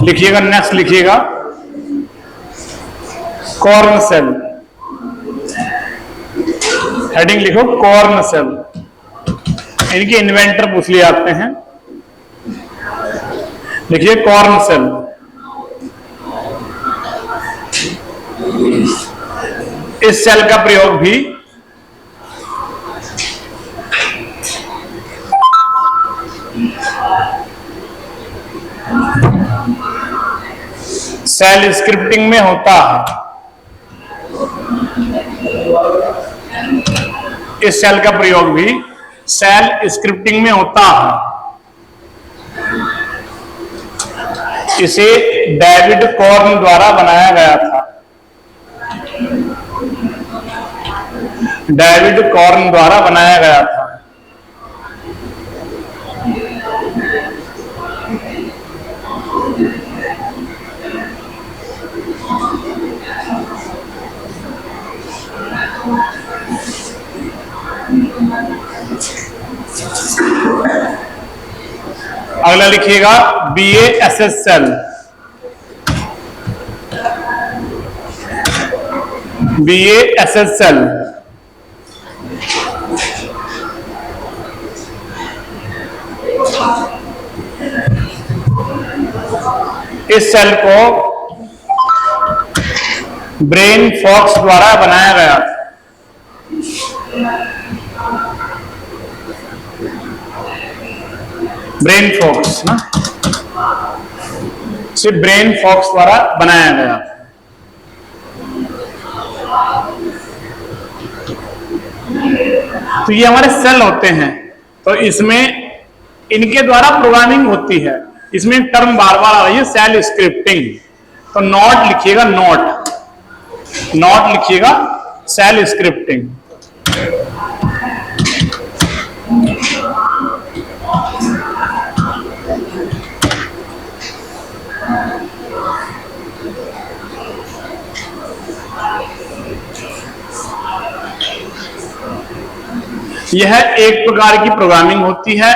Speaker 1: लिखिएगा, नेक्स्ट लिखिएगा कॉर्न सेल। हेडिंग लिखो कॉर्न सेल। इनके इन्वेंटर पूछ लिए आते हैं। लिखिए कॉर्न सेल। इस सेल का प्रयोग भी सेल स्क्रिप्टिंग में होता है। इस सेल का प्रयोग भी सेल स्क्रिप्टिंग में होता है। इसे डेविड कॉर्न द्वारा बनाया गया था। डेविड कॉर्न द्वारा बनाया गया था। अगला लिखिएगा BASS सेल। BASS सेल इस सेल को ब्रेन फॉक्स द्वारा बनाया गया था। ब्रेन फॉक्स ना, सिर्फ ब्रेन फॉक्स द्वारा बनाया गया। तो ये हमारे सेल होते हैं, तो इसमें इनके द्वारा प्रोग्रामिंग होती है। इसमें टर्म बार बार आ रही है सेल स्क्रिप्टिंग। तो नॉट लिखिएगा, नॉट लिखिएगा सेल स्क्रिप्टिंग। यह एक प्रकार की प्रोग्रामिंग होती है।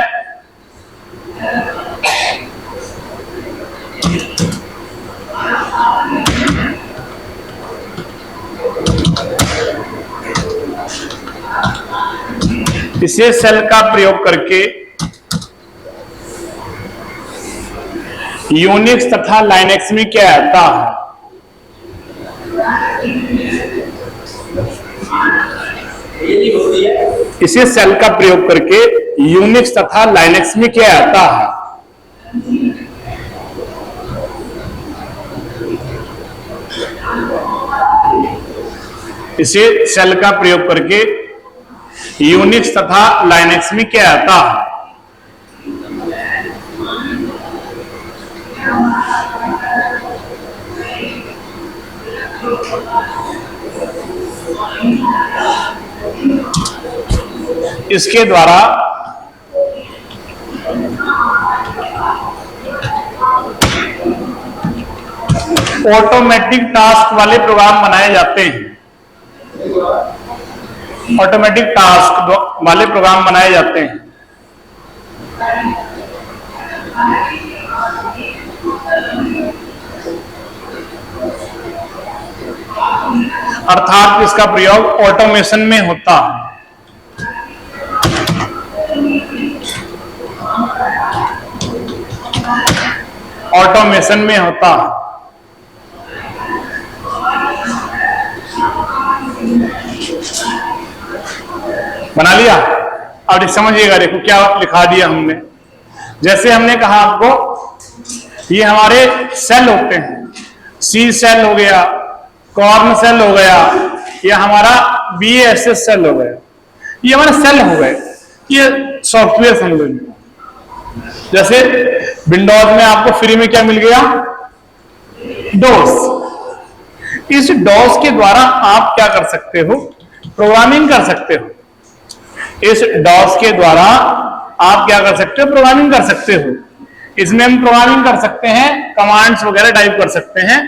Speaker 1: इसे सेल का प्रयोग करके यूनिक्स तथा लाइनेक्स में क्या आता है। इसे सेल का प्रयोग करके यूनिक्स तथा लाइनेक्स में क्या आता है। इसे सेल का प्रयोग करके यूनिक्स तथा लाइनेक्स में क्या आता है। इसके द्वारा ऑटोमेटिक टास्क वाले प्रोग्राम बनाए जाते हैं। ऑटोमेटिक टास्क वाले प्रोग्राम बनाए जाते हैं। अर्थात इसका प्रयोग ऑटोमेशन में होता है। ऑटोमेशन में होता है। बना लिया। अब समझिएगा, देखो क्या लिखा दिया हमने। जैसे हमने कहा आपको, ये हमारे सेल होते हैं। सी सेल हो गया, कॉर्न सेल हो गया, ये हमारा BASS सेल हो गया, ये हमारे सेल हो गए, ये सॉफ्टवेयर समझ लो। जैसे विंडोज में आपको फ्री में क्या मिल गया, डॉस। इस डॉस के द्वारा आप क्या कर सकते हो, प्रोग्रामिंग कर सकते हो। इस डॉस के द्वारा आप क्या कर सकते हो, प्रोग्रामिंग कर सकते हो। इसमें हम प्रोग्रामिंग कर सकते हैं, कमांड्स वगैरह टाइप कर सकते हैं,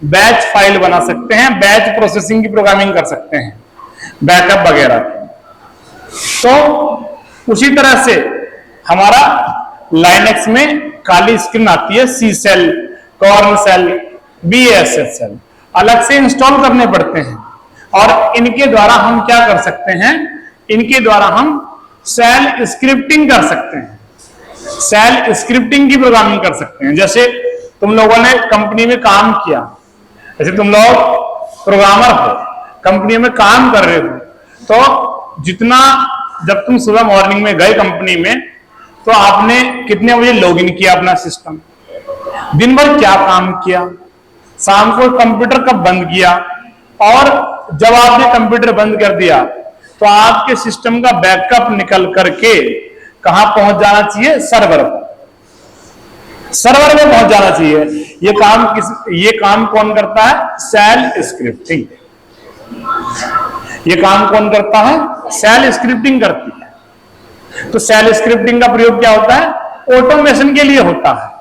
Speaker 1: बैच फाइल बना सकते हैं, बैच प्रोसेसिंग की प्रोग्रामिंग कर सकते हैं, बैकअप वगैरह। तो उसी तरह से हमारा लाइनक्स में काली स्क्रीन आती है, C shell, Korn shell, BASS shell अलग से इंस्टॉल करने पड़ते हैं। और इनके द्वारा हम क्या कर सकते हैं, इनके द्वारा हम सेल स्क्रिप्टिंग कर सकते हैं, सेल स्क्रिप्टिंग की प्रोग्रामिंग कर सकते हैं। जैसे तुम लोगों ने कंपनी में काम किया, जैसे तुम लोग प्रोग्रामर हो, कंपनी में काम कर रहे हो, तो जितना जब तुम सुबह मॉर्निंग में गए कंपनी में, तो आपने कितने बजे लॉगिन किया अपना सिस्टम, दिन भर क्या काम किया, शाम को कंप्यूटर कब बंद किया, और जब आपने कंप्यूटर बंद कर दिया तो आपके सिस्टम का बैकअप निकल करके कहां पहुंच जाना चाहिए, सर्वर पर, सर्वर में पहुंच जाना चाहिए। ये काम कौन करता है, सेल स्क्रिप्टिंग। ये काम कौन करता है, सेल स्क्रिप्टिंग करती है। तो सेल स्क्रिप्टिंग का प्रयोग क्या होता है, ऑटोमेशन के लिए होता है।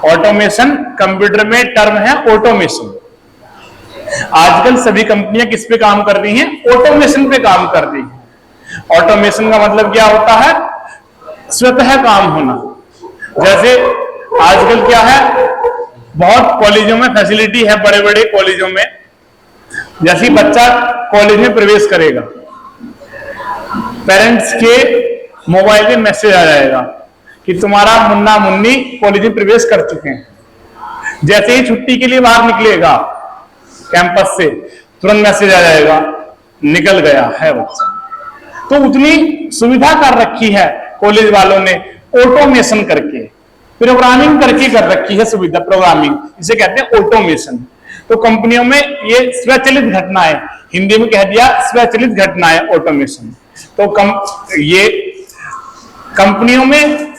Speaker 1: ऑटोमेशन कंप्यूटर में टर्म है, ऑटोमेशन। आजकल सभी कंपनियां किस पे काम कर रही हैं, ऑटोमेशन पे काम कर रही हैं। ऑटोमेशन का मतलब क्या होता है, स्वतः काम होना। जैसे आजकल क्या है, बहुत कॉलेजों में फैसिलिटी है, बड़े बड़े कॉलेजों में, जैसे ही बच्चा कॉलेज में प्रवेश करेगा, पेरेंट्स के मोबाइल पे मैसेज आ जाएगा कि तुम्हारा मुन्ना मुन्नी कॉलेज में प्रवेश कर चुके हैं। जैसे ही छुट्टी के लिए बाहर निकलेगा कैंपस से, तुरंत मैसेज आ जाएगा निकल गया है बच्चा। तो उतनी सुविधा कर रखी है कॉलेज वालों ने, ऑटोमेशन करके, प्रोग्रामिंग करके कर रखी है सुविधा, प्रोग्रामिंग इसे कहते हैं ऑटोमेशन। तो कंपनियों में ये स्वचालित घटनाएं, हिंदी में कह दिया स्वचालित घटनाएं, ऑटोमेशन। तो ये कंपनियों में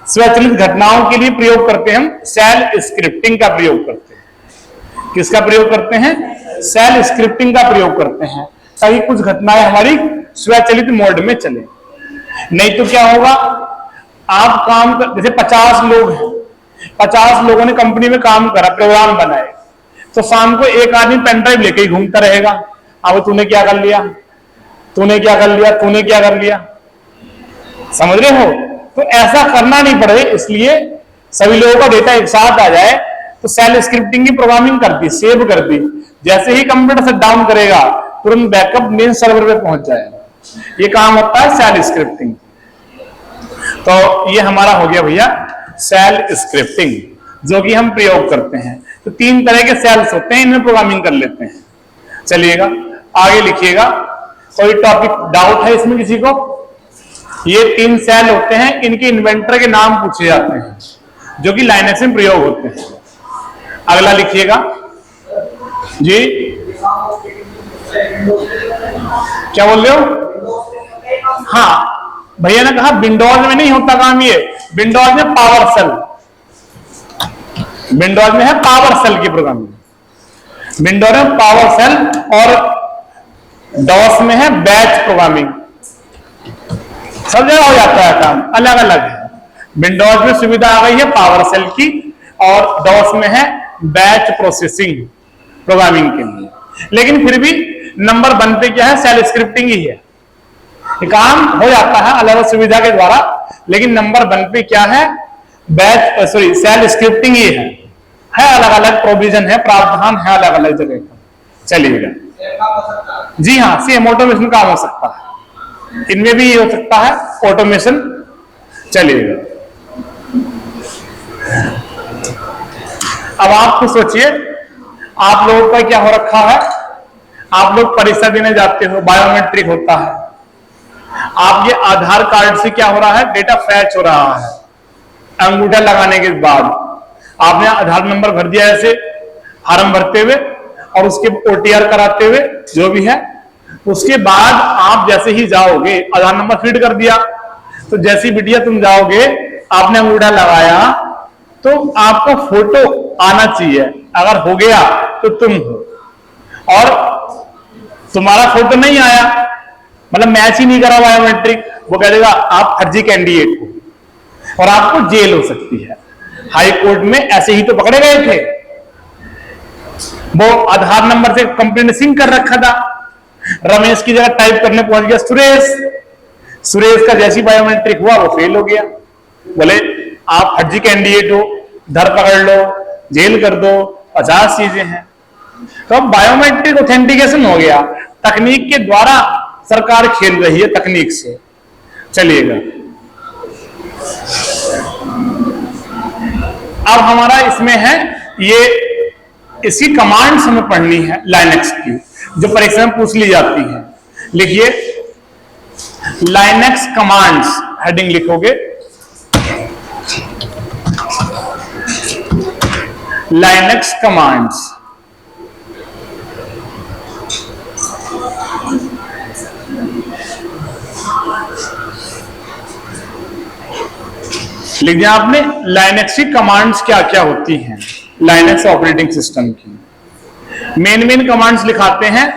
Speaker 1: स्वचालित घटनाओं के लिए प्रयोग करते हैं हम, सेल स्क्रिप्टिंग का प्रयोग करते हैं। किसका प्रयोग करते हैं, सेल स्क्रिप्टिंग का प्रयोग करते हैं, ताकि कुछ घटनाएं हमारी स्वचालित मोड में चले। नहीं तो क्या होगा, आप काम कर, जैसे 50 लोग हैं, 50 लोगों ने कंपनी में काम करा, प्रोग्राम बनाए, तो शाम को एक आदमी पेन ड्राइव लेके ही घूमता रहेगा, अब तूने क्या कर लिया, तूने क्या कर लिया, तूने क्या कर लिया, समझ रहे हो। तो ऐसा करना नहीं पड़े, इसलिए सभी लोगों का डेटा एक साथ आ जाए, तो सेल स्क्रिप्टिंग की प्रोग्रामिंग कर दी, सेव कर दी, जैसे ही कंप्यूटर शट डाउन करेगा तुरंत बैकअप मेन सर्वर पे पहुंच जाएगा। ये काम होता है सेल स्क्रिप्टिंग। तो ये हमारा हो गया भैया सेल स्क्रिप्टिंग, जो कि हम प्रयोग करते हैं। तो 3 तरह के सेल्स होते हैं, इनमें प्रोग्रामिंग कर लेते हैं। चलिएगा आगे लिखिएगा, कोई टॉपिक डाउट है इसमें किसी को। ये 3 सेल होते हैं, इनके इन्वेंटर के नाम पूछे जाते हैं, जो कि लाइनक्स में प्रयोग होते हैं। अगला लिखिएगा जी, क्या बोल रहे हो। हाँ भैया ने कहा विंडोज में नहीं होता काम, ये विंडोज में पावर सेल, विंडोज में है पावर सेल की प्रोग्रामिंग, विंडोज में पावर सेल, और डॉस में है बैच प्रोग्रामिंग। सब जगह हो जाता है काम, अलग अलग है। विंडोज में सुविधा आ गई है पावर सेल की, और डॉस में है बैच प्रोसेसिंग प्रोग्रामिंग के लिए। लेकिन फिर भी नंबर 1 पे क्या है, सेल स्क्रिप्टिंग ही है। काम हो जाता है अलग अलग सुविधा के द्वारा, लेकिन नंबर 1 पे क्या है, बैच सेल स्क्रिप्टिंग ही है अलग अलग प्रोविजन है, प्रावधान है अलग अलग जगह का। चलिएगा जी हाँ, सेम ऑटोमेशन काम हो सकता है, इनमें भी ये हो सकता है ऑटोमेशन। चलिएगा अब आप तो सोचिए, आप लोगों का क्या हो रखा है, आप लोग परीक्षा देने जाते हो, बायोमेट्रिक होता है, आपके आधार कार्ड से क्या हो रहा है, डेटा फैच हो रहा है। अंगूठा लगाने के बाद आपने आधार नंबर भर दिया ऐसे फॉर्म भरते हुए, और उसके OTR कराते हुए जो भी है। उसके बाद आप जैसे ही जाओगे, आधार नंबर फीड कर दिया, तो जैसी बिटिया तुम जाओगे, आपने अंगूठा लगाया, तो आपका फोटो आना चाहिए। अगर हो गया तो तुम हो, और तुम्हारा फोटो नहीं आया, मतलब मैच ही नहीं करा बायोमेट्रिक, वो कह देगा आप फर्जी कैंडिडेट हो और आपको जेल हो सकती है। हाई कोर्ट में ऐसे ही तो पकड़े गए थे। वो आधार नंबर से कंप्लेंट सिंक कर रखा था, रमेश की जगह टाइप करने पहुंच गया सुरेश। सुरेश का जैसी बायोमेट्रिक हुआ वो फेल हो गया। बोले आप फर्जी कैंडिडेट हो, धर पकड़ लो, जेल कर दो, 50 चीजें हैं। तो अब बायोमेट्रिक ऑथेंटिकेशन हो गया, तकनीक के द्वारा सरकार खेल रही है तकनीक से। चलिएगा, अब हमारा इसमें है ये, इसकी कमांड्स हमें पढ़नी है लाइनेक्स की, जो परीक्षा में पूछ ली जाती है। लिखिए लाइनेक्स कमांड्स, हेडिंग लिखोगे लाइनेक्स कमांड्स। लिख दिया आपने, लाइनेक्स की कमांड्स क्या क्या होती हैं लाइनेक्स ऑपरेटिंग सिस्टम की। मेन कमांड्स लिखाते हैं,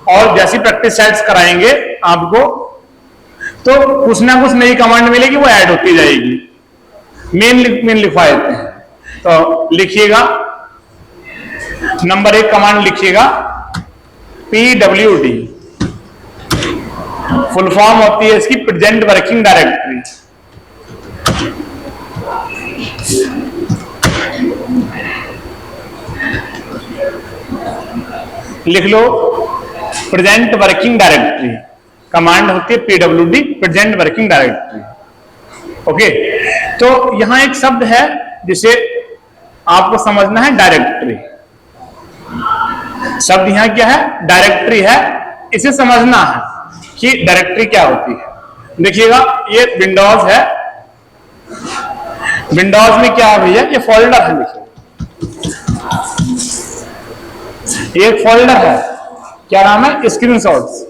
Speaker 1: और जैसी प्रैक्टिस सेट्स कराएंगे आपको, तो कुछ ना कुछ नई कमांड मिलेगी, वो ऐड होती जाएगी। मेन लिखवा देते हैं। तो लिखिएगा, नंबर 1 कमांड लिखिएगा PWD, फुल फॉर्म होती है इसकी प्रेजेंट वर्किंग डायरेक्टरी। लिख लो, प्रेजेंट वर्किंग डायरेक्टरी कमांड होती है PWD, present working directory. Okay, तो यहां एक शब्द है जिसे आपको समझना है, डायरेक्टरी। शब्द यहां क्या है? डायरेक्टरी है। इसे समझना है कि डायरेक्टरी क्या होती है। देखिएगा, ये विंडोज है, विंडोज में क्या है भैया, ये फोल्डर है। देखिए एक फोल्डर है, क्या नाम है? स्क्रीनशॉट्स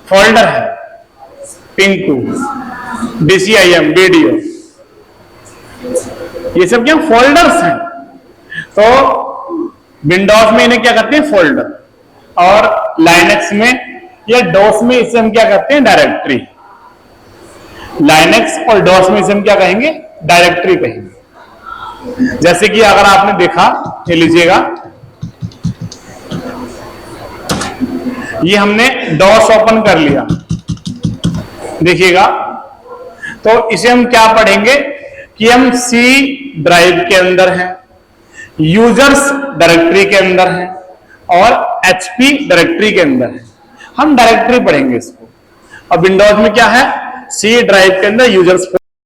Speaker 1: फोल्डर है, पिंटू, DCIM, वीडियो, ये सब क्या फोल्डर्स हैं। तो विंडोज में इन्हें क्या करते हैं? फोल्डर। और लाइनेक्स में या डॉस में इसे हम क्या कहते हैं? डायरेक्टरी। लाइनेक्स और डॉस में इसे हम क्या कहेंगे? डायरेक्टरी कहेंगे। जैसे कि अगर आपने देखा, ये लीजिएगा, ये हमने डॉस ओपन कर लिया, देखिएगा, तो इसे हम क्या पढ़ेंगे कि हम C ड्राइव के अंदर हैं, यूजर्स डायरेक्टरी के अंदर हैं, और HP डायरेक्टरी के अंदर है। हम डायरेक्टरी पढ़ेंगे इसको। अब विंडोज में क्या है? C ड्राइव के अंदर यूजर्स